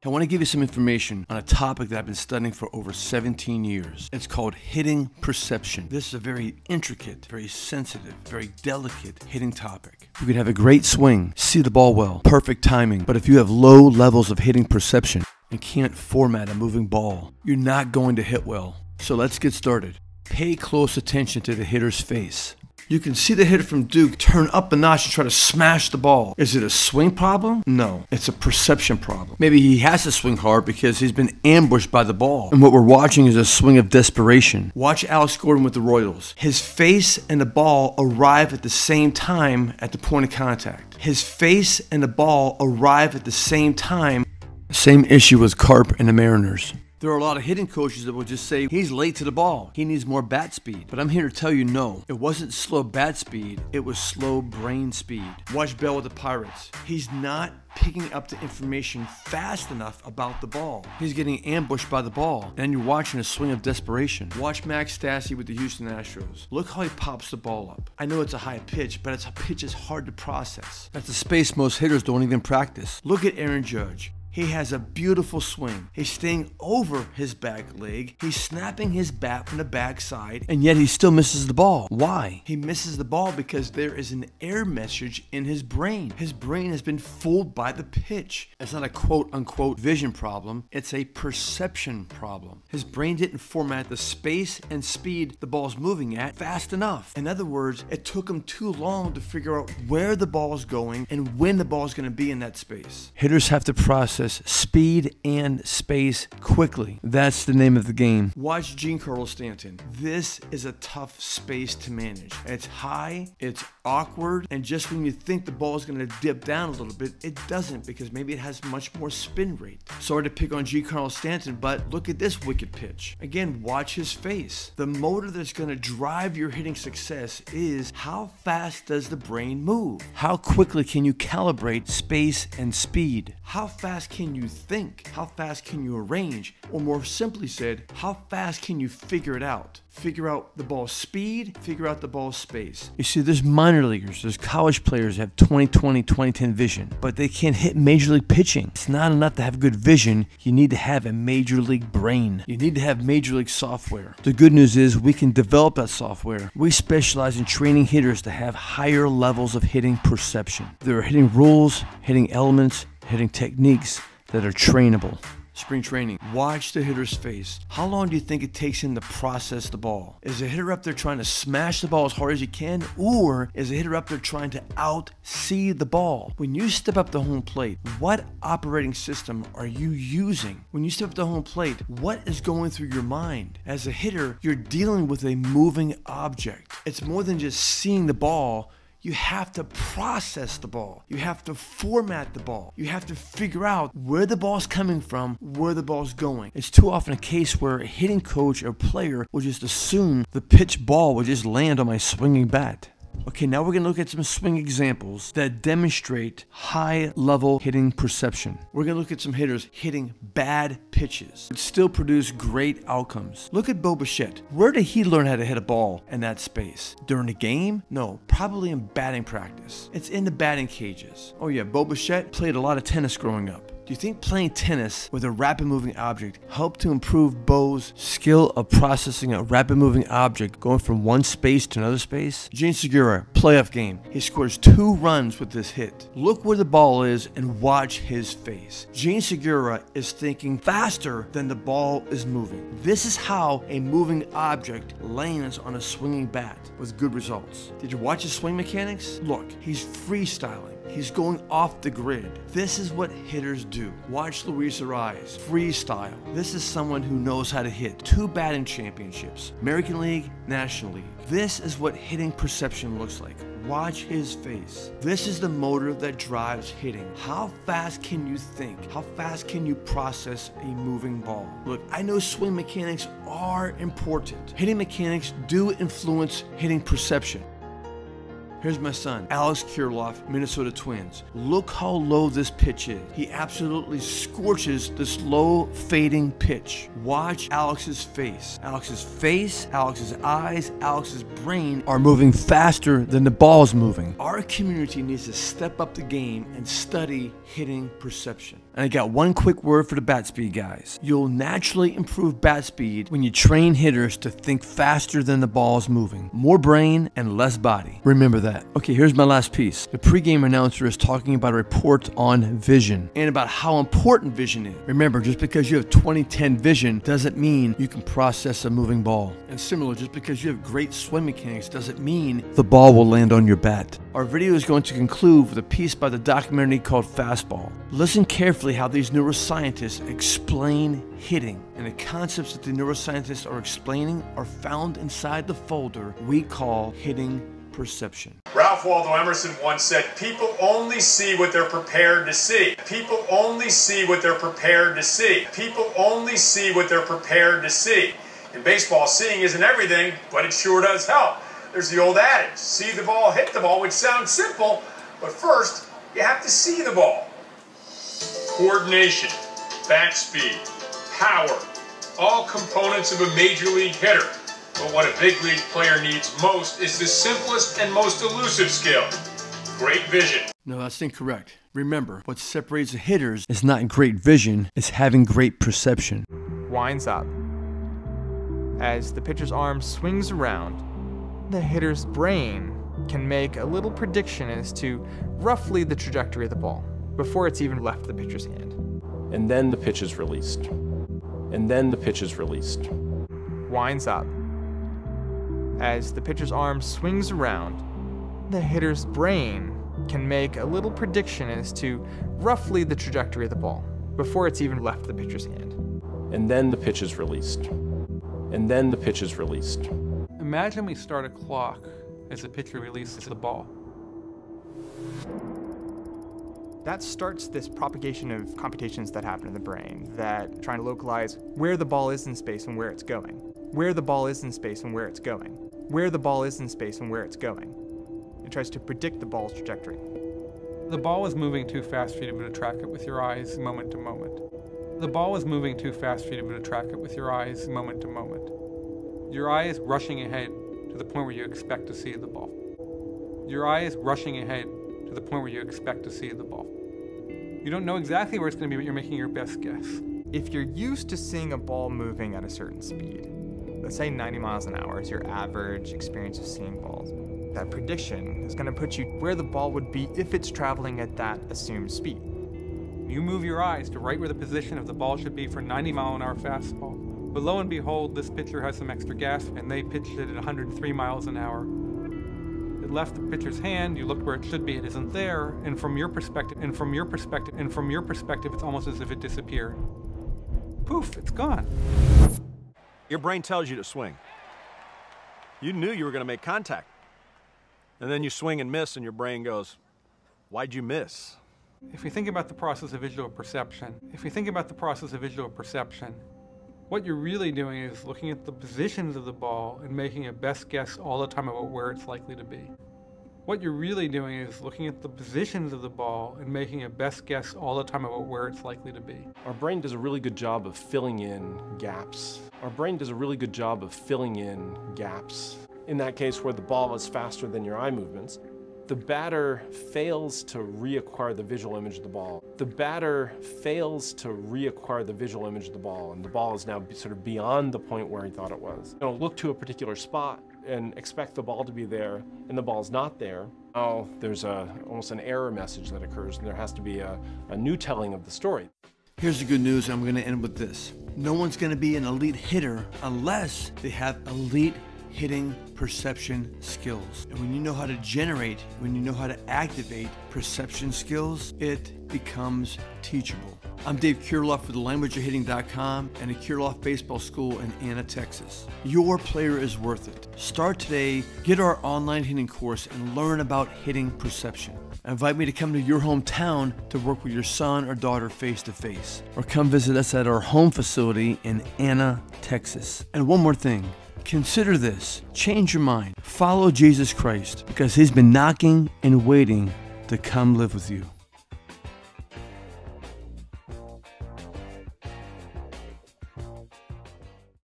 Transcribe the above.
I want to give you some information on a topic that I've been studying for over 17 years. It's called hitting perception. This is a very intricate, very sensitive, very delicate hitting topic. You could have a great swing, see the ball well, perfect timing, but if you have low levels of hitting perception and can't format a moving ball, you're not going to hit well. So let's get started. Pay close attention to the hitter's face. You can see the hitter from Duke turn up a notch and try to smash the ball. Is it a swing problem? No, it's a perception problem. Maybe he has to swing hard because he's been ambushed by the ball. And what we're watching is a swing of desperation. Watch Alex Gordon with the Royals. His face and the ball arrive at the same time at the point of contact. His face and the ball arrive at the same time. Same issue with Carp and the Mariners. There are a lot of hitting coaches that will just say, he's late to the ball. He needs more bat speed. But I'm here to tell you, no. It wasn't slow bat speed. It was slow brain speed. Watch Bell with the Pirates. He's not picking up the information fast enough about the ball. He's getting ambushed by the ball. And you're watching a swing of desperation. Watch Max Stassi with the Houston Astros. Look how he pops the ball up. I know it's a high pitch, but it's a pitch is hard to process. That's a space most hitters don't even practice. Look at Aaron Judge. He has a beautiful swing. He's staying over his back leg. He's snapping his bat from the backside, and yet he still misses the ball. Why? He misses the ball because there is an error message in his brain. His brain has been fooled by the pitch. It's not a quote-unquote vision problem. It's a perception problem. His brain didn't format the space and speed the ball's moving at fast enough. In other words, it took him too long to figure out where the ball's going and when the ball's going to be in that space. Hitters have to process speed and space quickly. That's the name of the game. Watch Giancarlo Stanton. This is a tough space to manage. It's high, it's awkward, and just when you think the ball is going to dip down a little bit, it doesn't because maybe it has much more spin rate. Sorry to pick on Giancarlo Stanton, but look at this wicked pitch. Again, watch his face. The motor that's going to drive your hitting success is how fast does the brain move? How quickly can you calibrate space and speed? How fast can you think? How fast can you arrange? Or more simply said, how fast can you figure it out? Figure out the ball's speed, figure out the ball's space. You see, there's minor leaguers, there's college players that have 20/20, 20/10 vision, but they can't hit major league pitching. It's not enough to have good vision. You need to have a major league brain. You need to have major league software. The good news is we can develop that software. We specialize in training hitters to have higher levels of hitting perception. There are hitting rules, hitting elements, hitting techniques that are trainable. Spring training. Watch the hitter's face. How long do you think it takes him to process the ball? Is the hitter up there trying to smash the ball as hard as he can, or is the hitter up there trying to out-see the ball? When you step up to home plate, what operating system are you using? When you step up to home plate, what is going through your mind? As a hitter, you're dealing with a moving object. It's more than just seeing the ball. You have to process the ball. You have to format the ball. You have to figure out where the ball's coming from, where the ball's going. It's too often a case where a hitting coach or player will just assume the pitch ball will just land on my swinging bat. Okay, now we're going to look at some swing examples that demonstrate high-level hitting perception. We're going to look at some hitters hitting bad pitches but still produce great outcomes. Look at Bo Bichette. Where did he learn how to hit a ball in that space? During the game? No, probably in batting practice. It's in the batting cages. Oh yeah, Bo Bichette played a lot of tennis growing up. Do you think playing tennis with a rapid moving object helped to improve Bo's skill of processing a rapid moving object going from one space to another space? Gene Segura, playoff game. He scores 2 runs with this hit. Look where the ball is and watch his face. Gene Segura is thinking faster than the ball is moving. This is how a moving object lands on a swinging bat with good results. Did you watch his swing mechanics? Look, he's freestyling. He's going off the grid. This is what hitters do. Watch Luis Ariz. Freestyle. This is someone who knows how to hit 2 batting championships. American League, National League. This is what hitting perception looks like. Watch his face. This is the motor that drives hitting. How fast can you think? How fast can you process a moving ball? Look, I know swing mechanics are important. Hitting mechanics do influence hitting perception. Here's my son, Alex Kirilloff, Minnesota Twins. Look how low this pitch is. He absolutely scorches this low fading pitch. Watch Alex's face. Alex's face, Alex's eyes, Alex's brain are moving faster than the ball's moving. Our community needs to step up the game and study hitting perception. And I got one quick word for the bat speed guys. You'll naturally improve bat speed when you train hitters to think faster than the ball is moving. More brain and less body. Remember that. Okay, here's my last piece. The pregame announcer is talking about a report on vision and about how important vision is. Remember, just because you have 20/10 vision doesn't mean you can process a moving ball. And similar, just because you have great swing mechanics doesn't mean the ball will land on your bat. Our video is going to conclude with a piece by the documentary called Fastball. Listen carefully how these neuroscientists explain hitting, and the concepts that the neuroscientists are explaining are found inside the folder we call hitting perception. Ralph Waldo Emerson once said, "People only see what they're prepared to see. People only see what they're prepared to see. People only see what they're prepared to see." In baseball, seeing isn't everything, but it sure does help. There's the old adage, see the ball, hit the ball, which sounds simple, but first, you have to see the ball. Coordination, bat speed, power, all components of a major league hitter. But what a big league player needs most is the simplest and most elusive skill, great vision. No, that's incorrect. Remember, what separates the hitters is not great vision, it's having great perception. Winds up. As the pitcher's arm swings around, the hitter's brain can make a little prediction as to roughly the trajectory of the ball before it's even left the pitcher's hand. And then the pitch is released. And then the pitch is released. Winds up. As the pitcher's arm swings around, the hitter's brain can make a little prediction as to roughly the trajectory of the ball before it's even left the pitcher's hand. And then the pitch is released. And then the pitch is released. Imagine we start a clock as the pitcher releases the ball. That starts this propagation of computations that happen in the brain that trying to localize where the ball is in space and where it's going. Where the ball is in space and where it's going. Where the ball is in space and where it's going. It tries to predict the ball's trajectory. The ball is moving too fast for you to be able to track it with your eyes moment to moment. The ball is moving too fast for you to be able to track it with your eyes moment to moment. Your eye is rushing ahead to the point where you expect to see the ball. Your eye is rushing ahead to the point where you expect to see the ball. You don't know exactly where it's going to be, but you're making your best guess. If you're used to seeing a ball moving at a certain speed, let's say 90 miles an hour is your average experience of seeing balls, that prediction is going to put you where the ball would be if it's traveling at that assumed speed. You move your eyes to right where the position of the ball should be for 90-mile-an-hour fastball. But lo and behold, this pitcher has some extra gas, and they pitched it at 103 miles an hour. It left the pitcher's hand, you looked where it should be, it isn't there, and from your perspective, it's almost as if it disappeared. Poof, it's gone. Your brain tells you to swing. You knew you were going to make contact. And then you swing and miss, and your brain goes, "Why'd you miss?" If we think about the process of visual perception, what you're really doing is looking at the positions of the ball and making a best guess all the time about where it's likely to be. What you're really doing is looking at the positions of the ball and making a best guess all the time about where it's likely to be. Our brain does a really good job of filling in gaps. In that case where the ball is faster than your eye movements, the batter fails to reacquire the visual image of the ball. And the ball is now sort of beyond the point where he thought it was. You know, look to a particular spot and expect the ball to be there, and the ball's not there. Oh, there's almost an error message that occurs, and there has to be a new telling of the story. Here's the good news, and I'm going to end with this. No one's going to be an elite hitter unless they have elite hitting perception skills. And when you know how to generate, when you know how to activate perception skills, it becomes teachable. I'm Dave Kirilloff with thelanguageofhitting.com and the Kirilloff Baseball School in Anna, Texas. Your player is worth it. Start today, get our online hitting course, and learn about hitting perception. Invite me to come to your hometown to work with your son or daughter face-to-face. Or come visit us at our home facility in Anna, Texas. And one more thing. Consider this. Change your mind. Follow Jesus Christ because he's been knocking and waiting to come live with you.